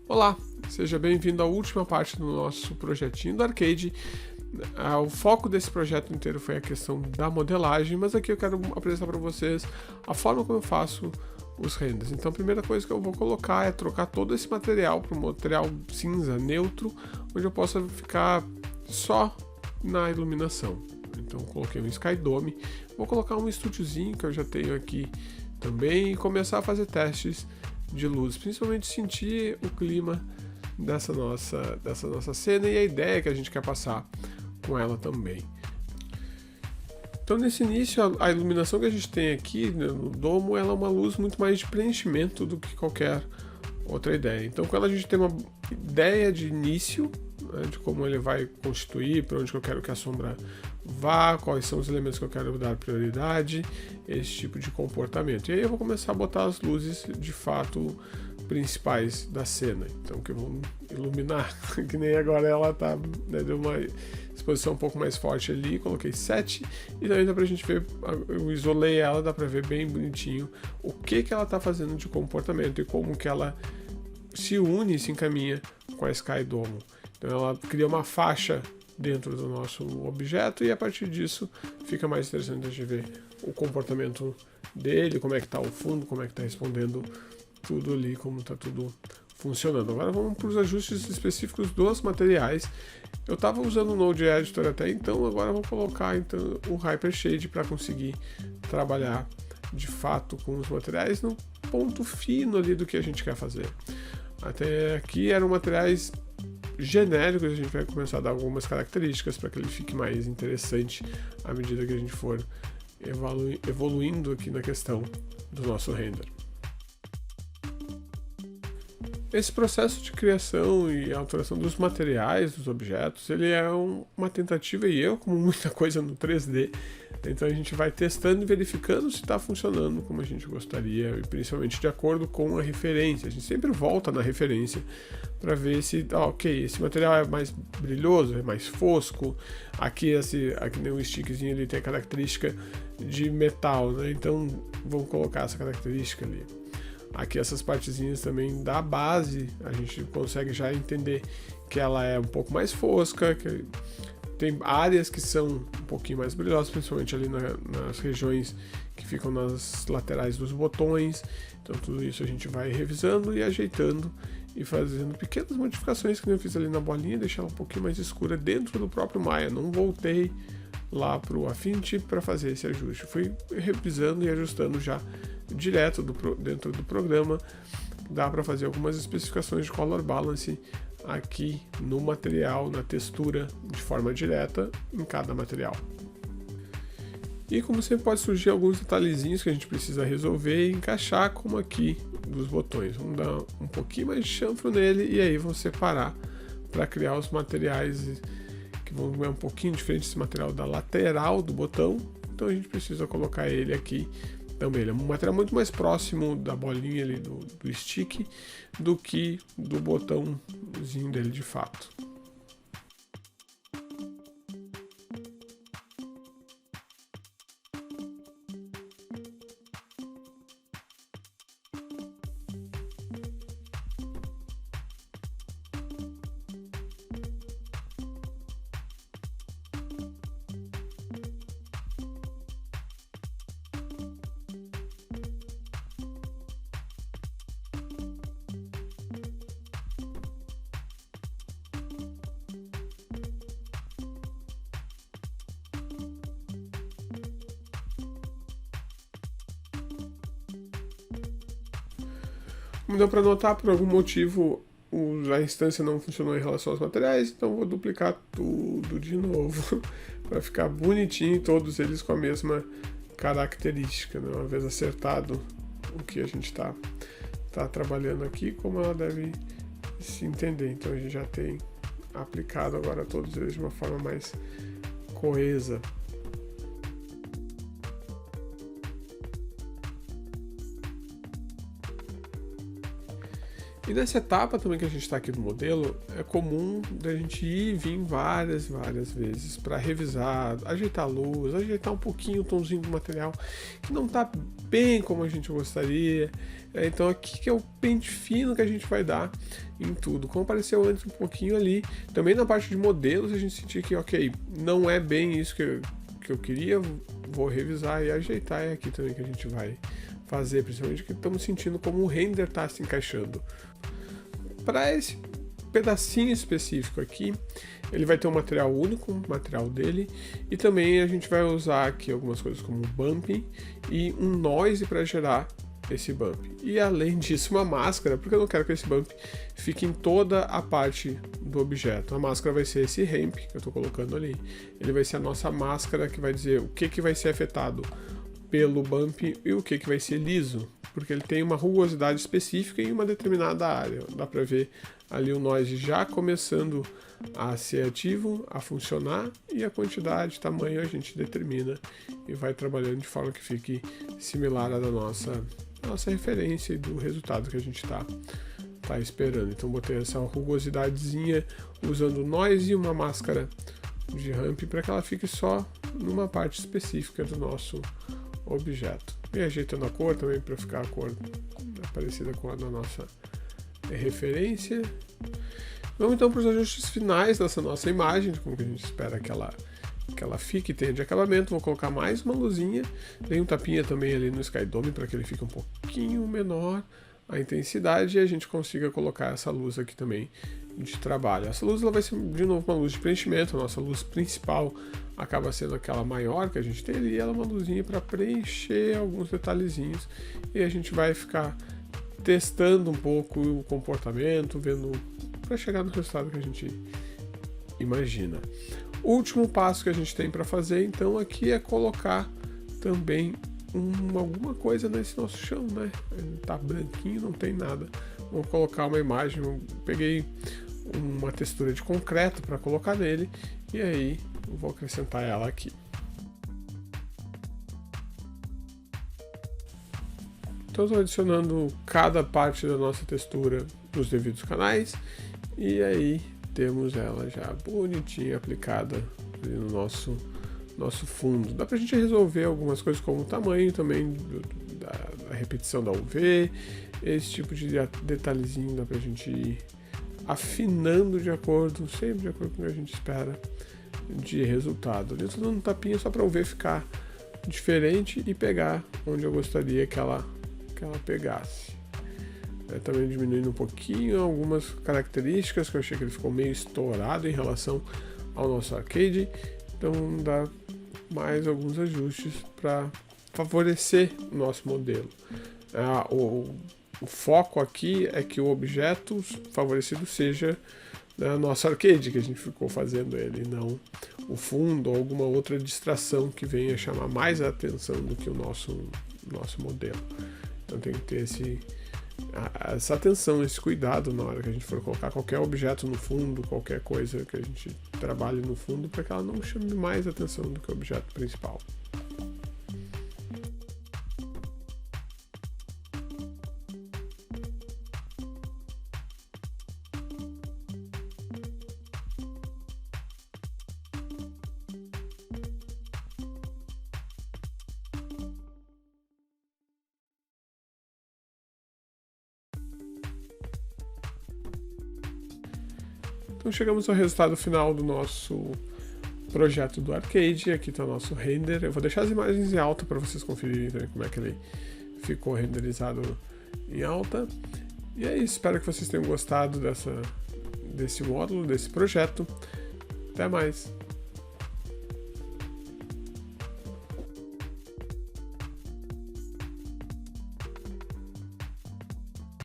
Olá, seja bem-vindo à última parte do nosso projetinho do Arcade. O foco desse projeto inteiro foi a questão da modelagem, mas aqui eu quero apresentar para vocês a forma como eu faço os renders. Então a primeira coisa que eu vou colocar é trocar todo esse material para um material cinza neutro, onde eu possa ficar só na iluminação. Então coloquei um Sky Dome, vou colocar um estúdiozinho que eu já tenho aqui também e começar a fazer testes de luz, principalmente sentir o clima dessa nossa cena e a ideia que a gente quer passar com ela também. Então nesse início a iluminação que a gente tem aqui, né, no domo, ela é uma luz muito mais de preenchimento do que qualquer outra ideia. Então quando a gente tem uma ideia de início, né, de como ele vai constituir, para onde que eu quero que a sombra vá, quais são os elementos que eu quero dar prioridade, esse tipo de comportamento. E aí eu vou começar a botar as luzes de fato principais da cena, então que vão iluminar, que nem agora ela tá, né, deu uma exposição um pouco mais forte ali, coloquei 7 e daí dá pra gente ver, eu isolei ela, dá pra ver bem bonitinho o que ela tá fazendo de comportamento e como que ela se une e se encaminha com a Sky Dome. Então ela cria uma faixa dentro do nosso objeto e a partir disso fica mais interessante a gente ver o comportamento dele, como é que está o fundo, como é que está respondendo tudo ali, como está tudo funcionando. Agora vamos para os ajustes específicos dos materiais. Eu estava usando o Node Editor até então, agora eu vou colocar então o Hypershade para conseguir trabalhar de fato com os materiais no ponto fino ali do que a gente quer fazer. Até aqui eram materiais genéricos, a gente vai começar a dar algumas características para que ele fique mais interessante à medida que a gente for evoluindo aqui na questão do nosso render. Esse processo de criação e alteração dos materiais, dos objetos, ele é uma tentativa e erro, como muita coisa no 3D. Então a gente vai testando e verificando se está funcionando como a gente gostaria, e principalmente de acordo com a referência. A gente sempre volta na referência para ver se, ok, esse material é mais brilhoso, é mais fosco. Aqui nem um stickzinho ele tem a característica de metal, né? Então vamos colocar essa característica ali. Aqui essas partezinhas também da base, a gente consegue já entender que ela é um pouco mais fosca, que tem áreas que são um pouquinho mais brilhosas, principalmente ali nas regiões que ficam nas laterais dos botões. Então tudo isso a gente vai revisando e ajeitando e fazendo pequenas modificações que eu fiz ali na bolinha, deixar ela um pouquinho mais escura dentro do próprio Maya. Não voltei lá para o Affinity para fazer esse ajuste. Fui revisando e ajustando já direto dentro do programa. Dá para fazer algumas especificações de color balance aqui no material, na textura, de forma direta em cada material. E como sempre pode surgir alguns detalhezinhos que a gente precisa resolver e encaixar, como aqui dos botões. Vamos dar um pouquinho mais de chanfro nele e aí vamos separar para criar os materiais que vão ver um pouquinho diferente desse material da lateral do botão. Então a gente precisa colocar ele aqui também. Ele é um material muito mais próximo da bolinha ali do stick do que do botãozinho dele de fato. Como deu para notar, por algum motivo a instância não funcionou em relação aos materiais, então vou duplicar tudo de novo para ficar bonitinho, todos eles com a mesma característica, né? Uma vez acertado o que a gente está trabalhando aqui, como ela deve se entender. Então a gente já tem aplicado agora todos eles de uma forma mais coesa. E nessa etapa também que a gente está aqui do modelo, é comum da gente ir e vir várias vezes para revisar, ajeitar a luz, ajeitar um pouquinho o tomzinho do material que não está bem como a gente gostaria. Então aqui que é o pente fino que a gente vai dar em tudo. Como apareceu antes um pouquinho ali, também na parte de modelos a gente sentir que, ok, não é bem isso que eu queria, vou revisar e ajeitar. É aqui também que a gente vai fazer, principalmente que estamos sentindo como o render está se encaixando. Para esse pedacinho específico aqui, ele vai ter um material único, um material dele, e também a gente vai usar aqui algumas coisas como bumping e um noise para gerar esse bump. E além disso, uma máscara, porque eu não quero que esse bump fique em toda a parte do objeto. A máscara vai ser esse ramp que eu estou colocando ali. Ele vai ser a nossa máscara que vai dizer o que vai ser afetado pelo bump e o que vai ser liso, porque ele tem uma rugosidade específica em uma determinada área. Dá para ver ali o noise já começando a ser ativo, a funcionar, e a quantidade, tamanho a gente determina e vai trabalhando de forma que fique similar à da nossa referência e do resultado que a gente tá esperando. Então botei essa rugosidadezinha usando noise e uma máscara de ramp para que ela fique só numa parte específica do nosso objeto. E ajeitando a cor também para ficar a cor parecida com a da nossa referência. Vamos então para os ajustes finais dessa nossa imagem, como que a gente espera que ela fique, tenha de acabamento. Vou colocar mais uma luzinha, dei um tapinha também ali no Sky Dome para que ele fique um pouquinho menor a intensidade e a gente consiga colocar essa luz aqui também de trabalho. Essa luz ela vai ser de novo uma luz de preenchimento, a nossa luz principal acaba sendo aquela maior que a gente tem ali, e ela é uma luzinha para preencher alguns detalhezinhos, e a gente vai ficar testando um pouco o comportamento, vendo para chegar no resultado que a gente imagina. O último passo que a gente tem para fazer então aqui é colocar também alguma coisa nesse nosso chão, né? Tá branquinho, não tem nada. Vou colocar uma imagem, eu peguei uma textura de concreto para colocar nele e aí eu vou acrescentar ela aqui. Então estou adicionando cada parte da nossa textura nos devidos canais e aí temos ela já bonitinha aplicada ali no nosso fundo. Dá pra gente resolver algumas coisas como o tamanho também da repetição da UV, esse tipo de detalhezinho dá pra gente ir afinando sempre de acordo com o que a gente espera de resultado. Ali eu tô dando um tapinha só pra UV ficar diferente e pegar onde eu gostaria que ela pegasse. Também diminuindo um pouquinho algumas características que eu achei que ele ficou meio estourado em relação ao nosso arcade, então dá mais alguns ajustes para favorecer o nosso modelo. O foco aqui é que o objeto favorecido seja nosso arcade, que a gente ficou fazendo ele, não o fundo ou alguma outra distração que venha chamar mais a atenção do que o nosso modelo. Então tem que ter essa atenção, esse cuidado na hora que a gente for colocar qualquer objeto no fundo, qualquer coisa que a gente trabalhe no fundo, para que ela não chame mais atenção do que o objeto principal. Então chegamos ao resultado final do nosso projeto do arcade. Aqui está o nosso render. Eu vou deixar as imagens em alta para vocês conferirem também como é que ele ficou renderizado em alta. E é isso, espero que vocês tenham gostado desse módulo, desse projeto. Até mais!